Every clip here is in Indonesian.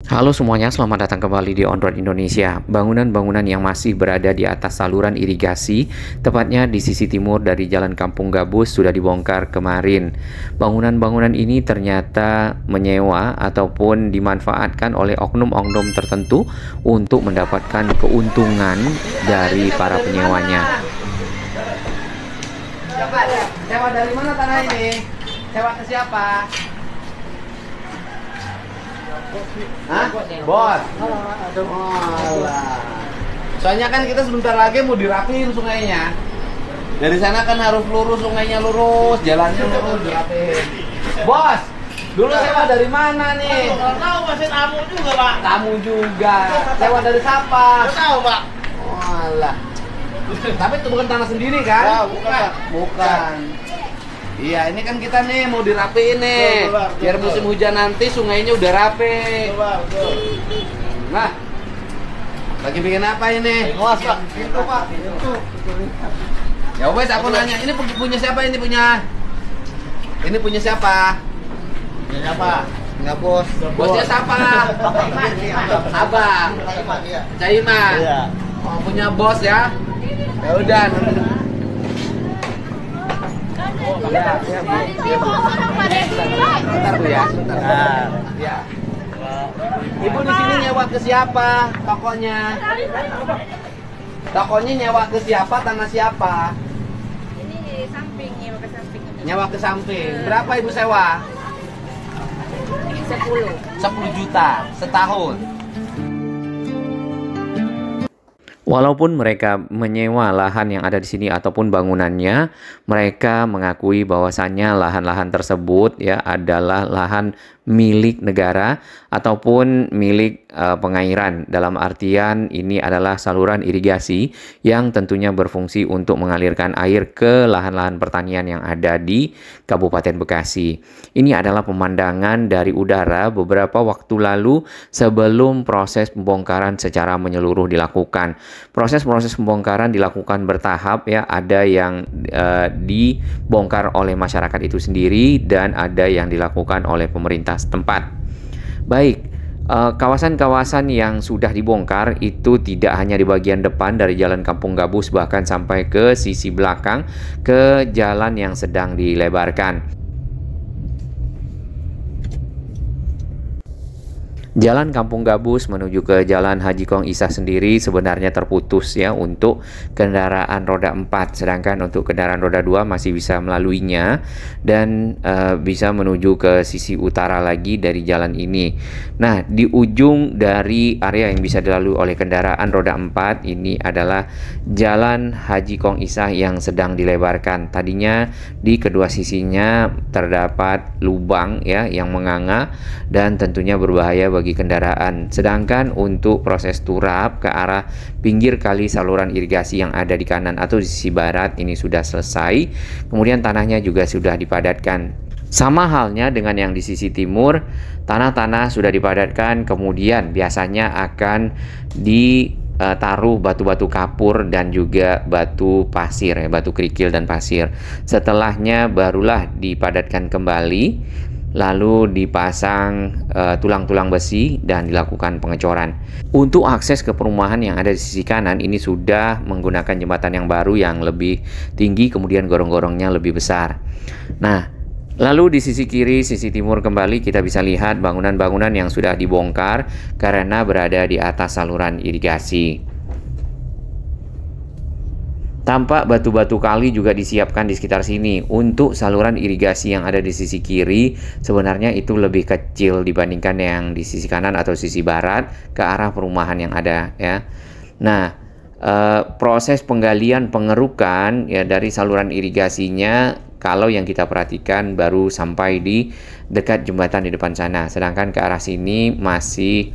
Halo semuanya, selamat datang kembali di On Road Indonesia. Bangunan-bangunan yang masih berada di atas saluran irigasi, tepatnya di sisi timur dari Jalan Kampung Gabus, sudah dibongkar kemarin. Bangunan-bangunan ini ternyata menyewa ataupun dimanfaatkan oleh oknum-oknum tertentu untuk mendapatkan keuntungan dari para penyewanya. Sewa dari mana tanah ini? Sewa ke siapa? Hah? Bos? Soalnya kan kita sebentar lagi mau dirapiin sungainya. Dari sana kan harus lurus, sungainya lurus, jalannya lurus, dirapiin. Bos, dulu sewa dari mana nih? Nggak tahu, masih tamu juga, Pak. Kamu juga. Sewa dari siapa? Nggak tahu, Pak. Walah. Tapi itu bukan tanah sendiri kan? Ya, bukan, Pak. Bukan. Iya, ini kan kita nih mau dirapiin nih. Betul, betul, Biar betul. musim hujan nanti sungainya udah rapi. Betul. Nah, lagi bikin apa ini? Luas, Pak. Pintu, Pak. Pintu. Ya wes, aku nanya, ini punya siapa ini punya? Ini punya siapa? Ya, siapa? Enggak, Bos. Bosnya siapa? Abang. Iya. Caiman. Iya. Oh, punya bos ya? Ya udah. Ya, ya, Bu. Sebentar, Bu ya. Sebentar. Nah. Ya. Ibu di sini nyewa ke siapa? Tokonya? Tokonya nyewa ke siapa? Tanah siapa? Ini di samping, nyewa ke samping ini. Nyewa ke samping. Berapa Ibu sewa? 10. 10 juta setahun. Walaupun mereka menyewa lahan yang ada di sini ataupun bangunannya, mereka mengakui bahwasannya lahan-lahan tersebut ya adalah lahan milik negara ataupun milik pengairan. Dalam artian ini adalah saluran irigasi yang tentunya berfungsi untuk mengalirkan air ke lahan-lahan pertanian yang ada di Kabupaten Bekasi. Ini adalah pemandangan dari udara beberapa waktu lalu sebelum proses pembongkaran secara menyeluruh dilakukan. Proses-proses pembongkaran dilakukan bertahap ya, ada yang dibongkar oleh masyarakat itu sendiri dan ada yang dilakukan oleh pemerintah setempat. Baik, kawasan-kawasan yang sudah dibongkar itu tidak hanya di bagian depan dari Jalan Kampung Gabus, bahkan sampai ke sisi belakang ke jalan yang sedang dilebarkan. Jalan Kampung Gabus menuju ke Jalan Haji Kong Isah sendiri sebenarnya terputus ya untuk kendaraan roda 4, sedangkan untuk kendaraan roda 2 masih bisa melaluinya dan bisa menuju ke sisi utara lagi dari jalan ini. Nah, di ujung dari area yang bisa dilalui oleh kendaraan roda 4 ini adalah Jalan Haji Kong Isah yang sedang dilebarkan. Tadinya di kedua sisinya terdapat lubang ya yang menganga dan tentunya berbahaya bagi kendaraan. Sedangkan untuk proses turap ke arah pinggir kali saluran irigasi yang ada di kanan atau di sisi barat ini sudah selesai. Kemudian tanahnya juga sudah dipadatkan. Sama halnya dengan yang di sisi timur, tanah-tanah sudah dipadatkan, kemudian biasanya akan ditaruh batu-batu kapur dan juga batu pasir ya, batu kerikil dan pasir. Setelahnya barulah dipadatkan kembali, lalu dipasang tulang-tulang besi dan dilakukan pengecoran. Untuk akses ke perumahan yang ada di sisi kanan ini sudah menggunakan jembatan yang baru yang lebih tinggi, kemudian gorong-gorongnya lebih besar. Nah, lalu di sisi kiri, sisi timur kembali kita bisa lihat bangunan-bangunan yang sudah dibongkar karena berada di atas saluran irigasi. Tampak batu-batu kali juga disiapkan di sekitar sini. Untuk saluran irigasi yang ada di sisi kiri sebenarnya itu lebih kecil dibandingkan yang di sisi kanan atau sisi barat ke arah perumahan yang ada ya. Nah, proses penggalian pengerukan ya dari saluran irigasinya kalau yang kita perhatikan baru sampai di dekat jembatan di depan sana. Sedangkan ke arah sini masih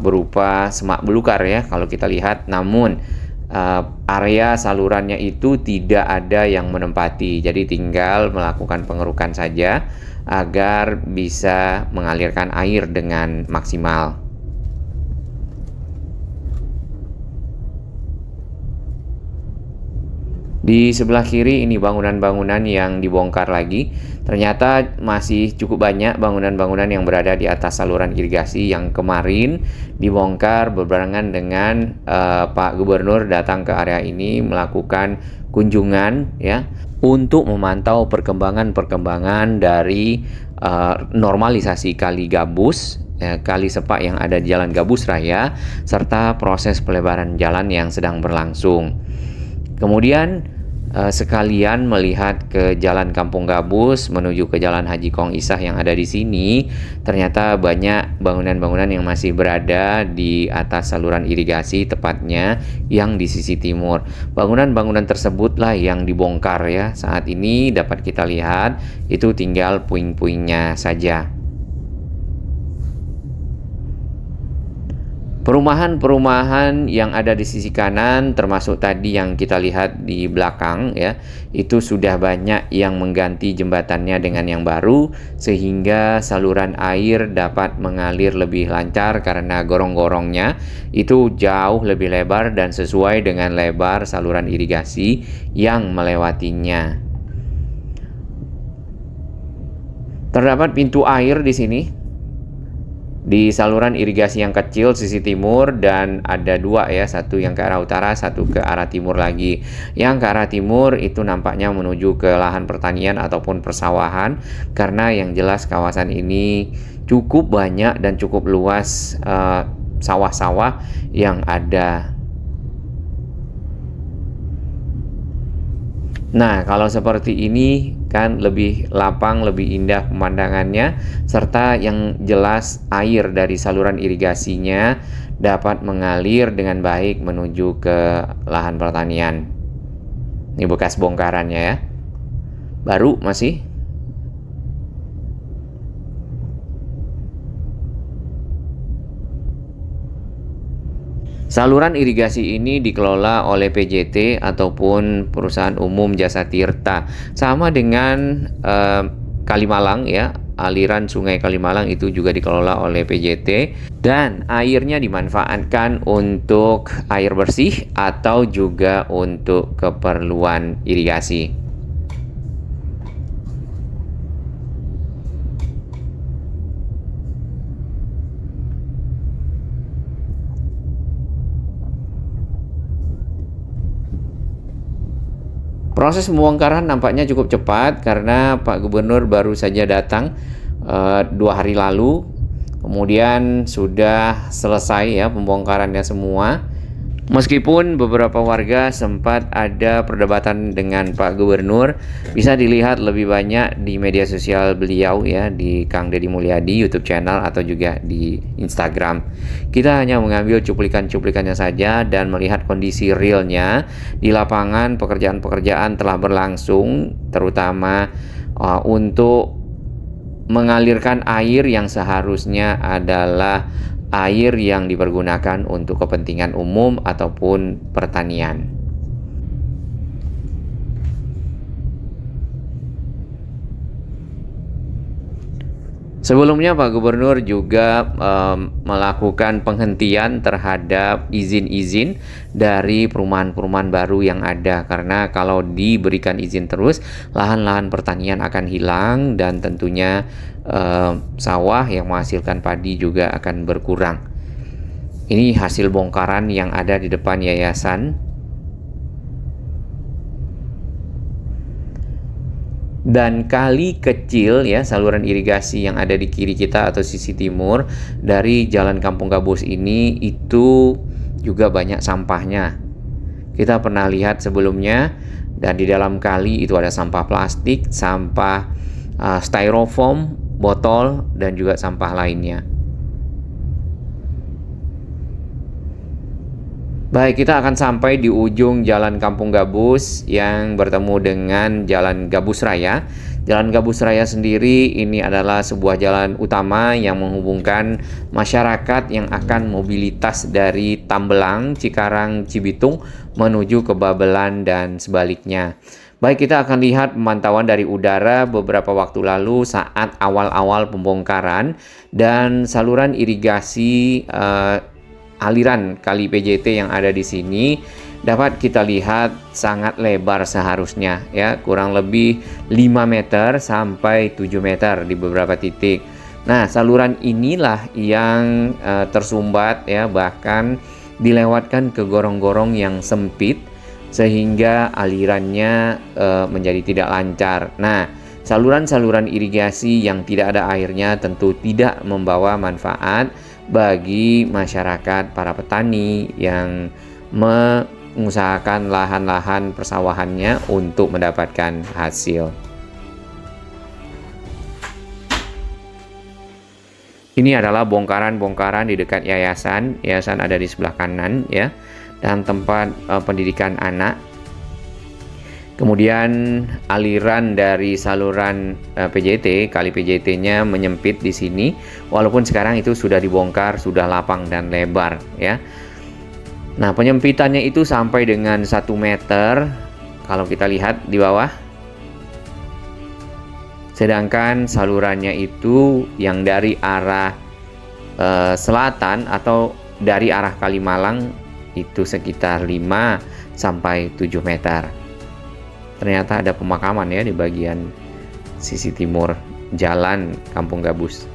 berupa semak belukar ya kalau kita lihat, namun area salurannya itu tidak ada yang menempati, jadi tinggal melakukan pengerukan saja agar bisa mengalirkan air dengan maksimal. Di sebelah kiri ini bangunan-bangunan yang dibongkar lagi. Ternyata masih cukup banyak bangunan-bangunan yang berada di atas saluran irigasi yang kemarin dibongkar berbarengan dengan Pak Gubernur datang ke area ini melakukan kunjungan ya untuk memantau perkembangan dari normalisasi Kali Gabus, kali sepak yang ada di Jalan Gabus Raya, serta proses pelebaran jalan yang sedang berlangsung. Kemudian sekalian melihat ke Jalan Kampung Gabus menuju ke Jalan Haji Kong Isah yang ada di sini, ternyata banyak bangunan-bangunan yang masih berada di atas saluran irigasi, tepatnya yang di sisi timur. Bangunan-bangunan tersebutlah yang dibongkar ya. Saat ini dapat kita lihat itu tinggal puing-puingnya saja. Perumahan-perumahan yang ada di sisi kanan, termasuk tadi yang kita lihat di belakang ya, itu sudah banyak yang mengganti jembatannya dengan yang baru, sehingga saluran air dapat mengalir lebih lancar karena gorong-gorongnya itu jauh lebih lebar dan sesuai dengan lebar saluran irigasi yang melewatinya. Terdapat pintu air di sini di saluran irigasi yang kecil sisi timur, dan ada dua ya, satu yang ke arah utara, satu ke arah timur lagi. Yang ke arah timur itu nampaknya menuju ke lahan pertanian ataupun persawahan, karena yang jelas kawasan ini cukup banyak dan cukup luas sawah-sawah yang ada. Nah, kalau seperti ini kan lebih lapang, lebih indah pemandangannya, serta yang jelas air dari saluran irigasinya dapat mengalir dengan baik menuju ke lahan pertanian. Ini bekas bongkarannya ya. Baru masih. Saluran irigasi ini dikelola oleh PJT ataupun Perusahaan Umum Jasa Tirta. Sama dengan Kalimalang ya, aliran Sungai Kalimalang itu juga dikelola oleh PJT, dan airnya dimanfaatkan untuk air bersih atau juga untuk keperluan irigasi. Proses pembongkaran nampaknya cukup cepat karena Pak Gubernur baru saja datang 2 hari lalu, kemudian sudah selesai ya pembongkarannya semua. Meskipun beberapa warga sempat ada perdebatan dengan Pak Gubernur, bisa dilihat lebih banyak di media sosial beliau ya, di Kang Deddy Mulyadi YouTube channel atau juga di Instagram. Kita hanya mengambil cuplikan-cuplikannya saja dan melihat kondisi realnya di lapangan. Pekerjaan-pekerjaan telah berlangsung, terutama untuk mengalirkan air yang seharusnya adalah air yang dipergunakan untuk kepentingan umum ataupun pertanian. Sebelumnya Pak Gubernur juga melakukan penghentian terhadap izin-izin dari perumahan-perumahan baru yang ada, karena kalau diberikan izin terus lahan-lahan pertanian akan hilang dan tentunya sawah yang menghasilkan padi juga akan berkurang. Ini hasil bongkaran yang ada di depan yayasan. Dan kali kecil ya, saluran irigasi yang ada di kiri kita atau sisi timur dari Jalan Kampung Gabus ini itu juga banyak sampahnya. Kita pernah lihat sebelumnya, dan di dalam kali itu ada sampah plastik, sampah styrofoam, botol, dan juga sampah lainnya. Baik, kita akan sampai di ujung Jalan Kampung Gabus yang bertemu dengan Jalan Gabus Raya. Jalan Gabus Raya sendiri ini adalah sebuah jalan utama yang menghubungkan masyarakat yang akan mobilitas dari Tambelang, Cikarang, Cibitung menuju ke Babelan dan sebaliknya. Baik, kita akan lihat pemantauan dari udara beberapa waktu lalu saat awal-awal pembongkaran dan saluran irigasi aliran kali PJT yang ada di sini dapat kita lihat sangat lebar seharusnya ya, kurang lebih 5 meter sampai 7 meter di beberapa titik. Nah, saluran inilah yang tersumbat ya, bahkan dilewatkan ke gorong-gorong yang sempit sehingga alirannya menjadi tidak lancar. Nah, saluran-saluran irigasi yang tidak ada airnya tentu tidak membawa manfaat bagi masyarakat, para petani yang mengusahakan lahan-lahan persawahannya untuk mendapatkan hasil. Ini adalah bongkaran-bongkaran di dekat yayasan. Yayasan ada di sebelah kanan ya, dan tempat pendidikan anak. Kemudian aliran dari saluran PJT, kali PJT-nya menyempit di sini, walaupun sekarang itu sudah dibongkar, sudah lapang dan lebar ya. Nah, penyempitannya itu sampai dengan 1 meter kalau kita lihat di bawah. Sedangkan salurannya itu yang dari arah selatan atau dari arah Kalimalang itu sekitar 5 sampai 7 meter. Ternyata ada pemakaman ya di bagian sisi timur jalan Kampung Gabus.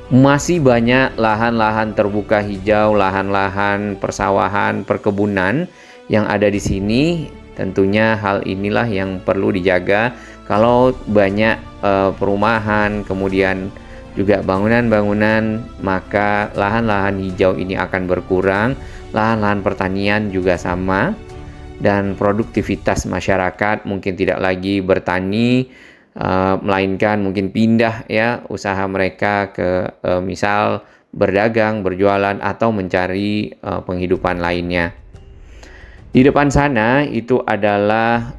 Masih banyak lahan-lahan terbuka hijau, lahan-lahan persawahan, perkebunan yang ada di sini. Tentunya hal inilah yang perlu dijaga. Kalau banyak perumahan, kemudian juga bangunan-bangunan, maka lahan-lahan hijau ini akan berkurang. Lahan-lahan pertanian juga sama, dan produktivitas masyarakat mungkin tidak lagi bertani, melainkan mungkin pindah ya usaha mereka ke misal berdagang, berjualan, atau mencari penghidupan lainnya. Di depan sana itu adalah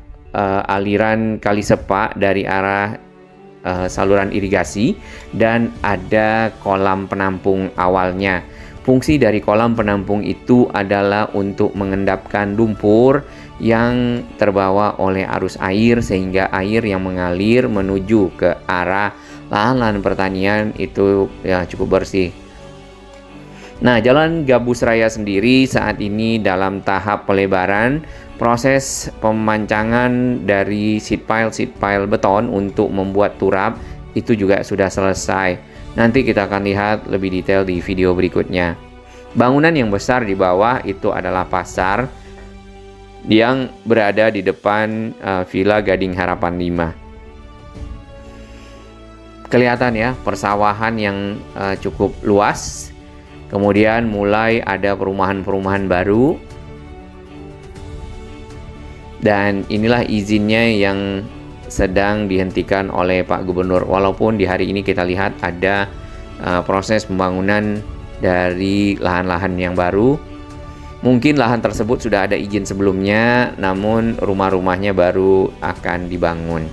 aliran kali sepak dari arah saluran irigasi, dan ada kolam penampung awalnya. Fungsi dari kolam penampung itu adalah untuk mengendapkan lumpur yang terbawa oleh arus air, sehingga air yang mengalir menuju ke arah lahan-lahan pertanian itu ya cukup bersih. Nah, Jalan Gabus Raya sendiri saat ini dalam tahap pelebaran. Proses pemancangan dari seat pile beton untuk membuat turap itu juga sudah selesai. Nanti kita akan lihat lebih detail di video berikutnya. Bangunan yang besar di bawah itu adalah pasar yang berada di depan Villa Gading Harapan 5. Kelihatan ya persawahan yang cukup luas. Kemudian mulai ada perumahan-perumahan baru. Dan inilah izinnya yang sedang dihentikan oleh Pak Gubernur. Walaupun di hari ini kita lihat ada proses pembangunan dari lahan-lahan yang baru. Mungkin lahan tersebut sudah ada izin sebelumnya, namun rumah-rumahnya baru akan dibangun.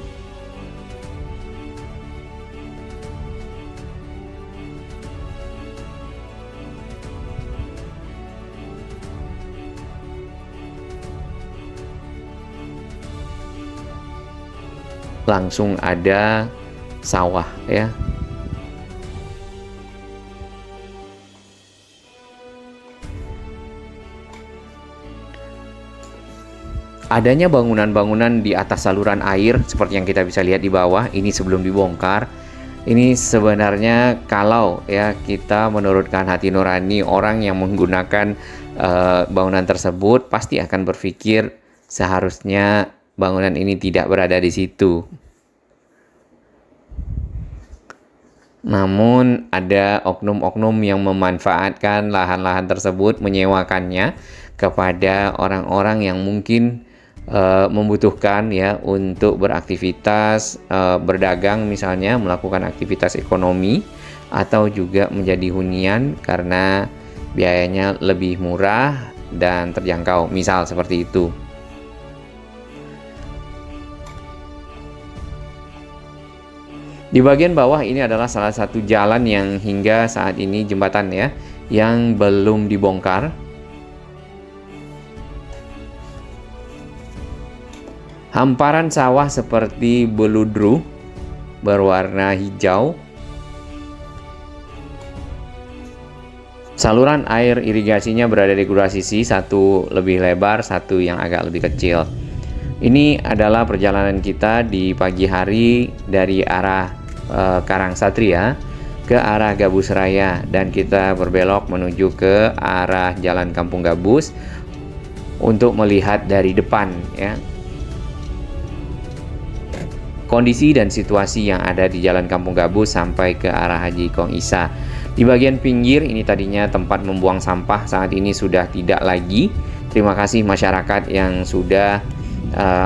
Langsung ada sawah ya. Adanya bangunan-bangunan di atas saluran air seperti yang kita bisa lihat di bawah ini sebelum dibongkar. Ini sebenarnya kalau ya kita menurutkan hati nurani orang yang menggunakan bangunan tersebut pasti akan berpikir seharusnya bangunan ini tidak berada di situ. Namun ada oknum-oknum yang memanfaatkan lahan-lahan tersebut, menyewakannya kepada orang-orang yang mungkin membutuhkan ya untuk beraktivitas, berdagang misalnya, melakukan aktivitas ekonomi, atau juga menjadi hunian karena biayanya lebih murah dan terjangkau, misal seperti itu. Di bagian bawah ini adalah salah satu jalan yang hingga saat ini jembatan ya, yang belum dibongkar. Hamparan sawah seperti beludru berwarna hijau. Saluran air irigasinya berada di kedua sisi, satu lebih lebar, satu yang agak lebih kecil. Ini adalah perjalanan kita di pagi hari dari arah Karangsatria ke arah Gabus Raya, dan kita berbelok menuju ke arah Jalan Kampung Gabus untuk melihat dari depan ya kondisi dan situasi yang ada di Jalan Kampung Gabus sampai ke arah Haji Kong Isa. Di bagian pinggir ini tadinya tempat membuang sampah, saat ini sudah tidak lagi. Terima kasih masyarakat yang sudah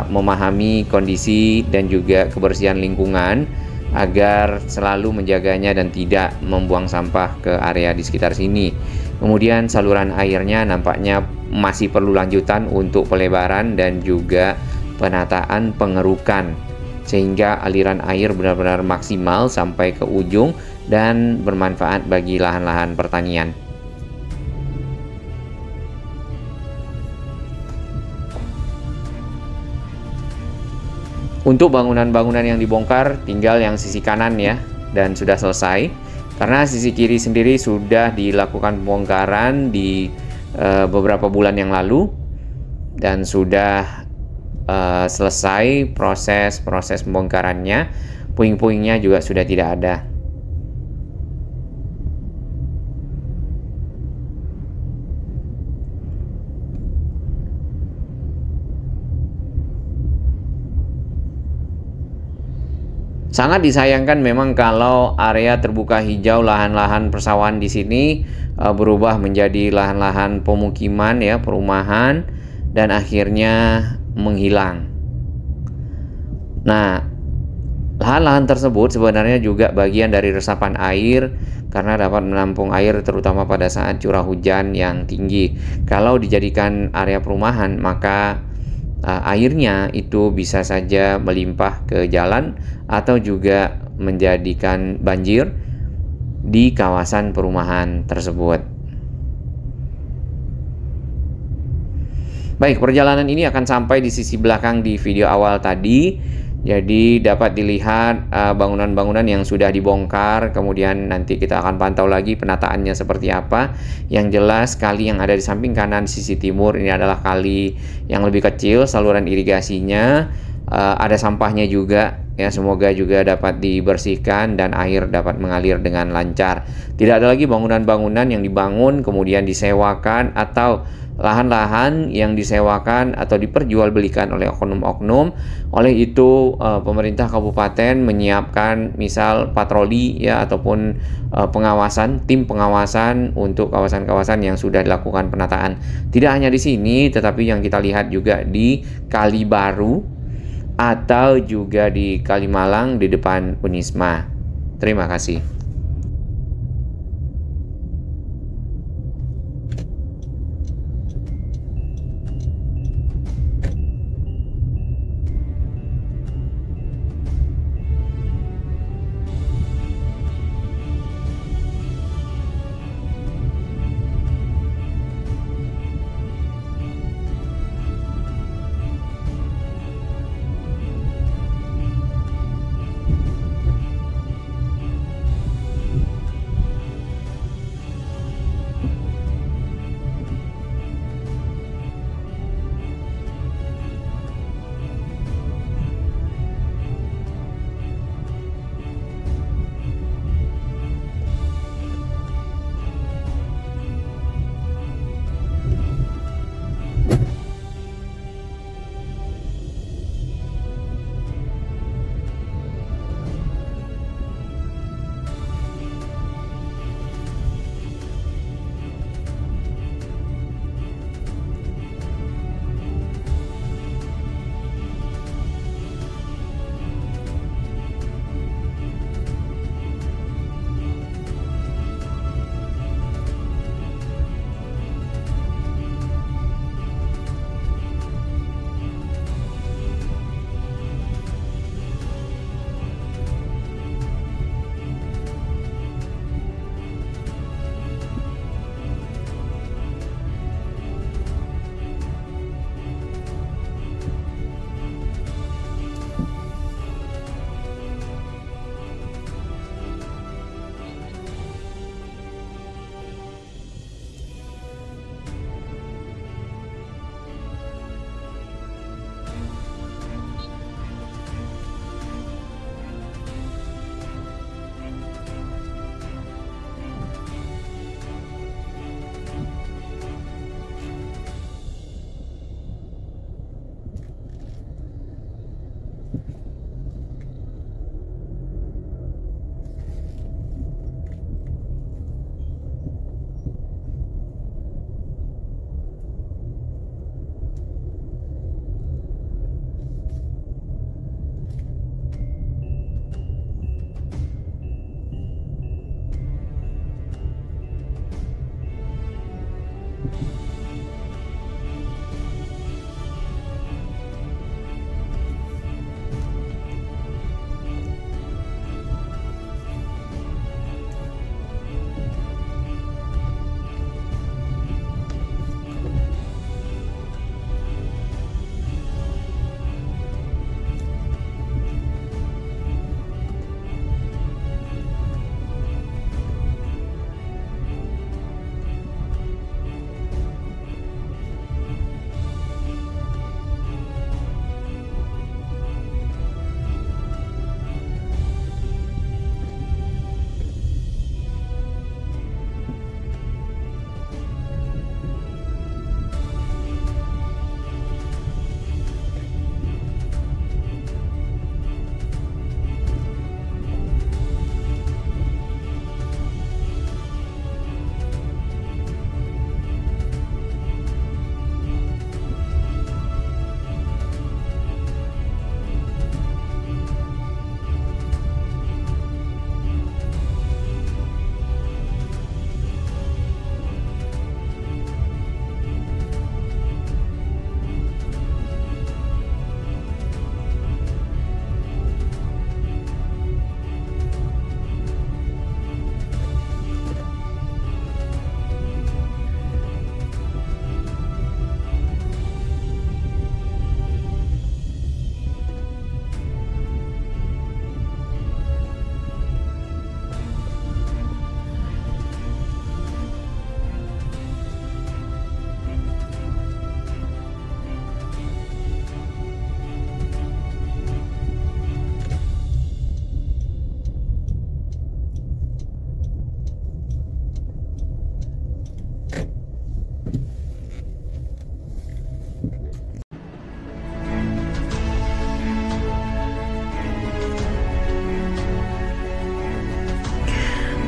memahami kondisi dan juga kebersihan lingkungan agar selalu menjaganya dan tidak membuang sampah ke area di sekitar sini. Kemudian saluran airnya nampaknya masih perlu lanjutan untuk pelebaran dan juga penataan pengerukan, sehingga aliran air benar-benar maksimal sampai ke ujung dan bermanfaat bagi lahan-lahan pertanian. Untuk bangunan-bangunan yang dibongkar tinggal yang sisi kanan ya, dan sudah selesai. Karena sisi kiri sendiri sudah dilakukan pembongkaran di beberapa bulan yang lalu dan sudah selesai proses pembongkarannya. Puing-puingnya juga sudah tidak ada. Sangat disayangkan memang kalau area terbuka hijau lahan-lahan persawahan di sini berubah menjadi lahan-lahan pemukiman ya, perumahan, dan akhirnya menghilang. Nah, lahan-lahan tersebut sebenarnya juga bagian dari resapan air karena dapat menampung air terutama pada saat curah hujan yang tinggi. Kalau dijadikan area perumahan, maka airnya itu bisa saja melimpah ke jalan atau juga menjadikan banjir di kawasan perumahan tersebut. Baik, perjalanan ini akan sampai di sisi belakang di video awal tadi. Jadi dapat dilihat bangunan-bangunan yang sudah dibongkar, kemudian nanti kita akan pantau lagi penataannya seperti apa. Yang jelas kali yang ada di samping kanan sisi timur ini adalah kali yang lebih kecil, saluran irigasinya ada sampahnya juga ya, semoga juga dapat dibersihkan dan air dapat mengalir dengan lancar. Tidak ada lagi bangunan-bangunan yang dibangun kemudian disewakan atau lahan-lahan yang disewakan atau diperjualbelikan oleh oknum-oknum. Oleh itu pemerintah kabupaten menyiapkan misal patroli ya ataupun pengawasan, tim pengawasan untuk kawasan-kawasan yang sudah dilakukan penataan. Tidak hanya di sini tetapi yang kita lihat juga di Kali Baru atau juga di Kalimalang di depan Unisma. Terima kasih.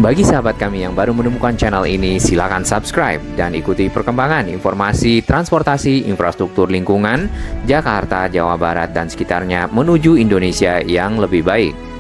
Bagi sahabat kami yang baru menemukan channel ini, silakan subscribe dan ikuti perkembangan informasi transportasi infrastruktur lingkungan Jakarta, Jawa Barat, dan sekitarnya menuju Indonesia yang lebih baik.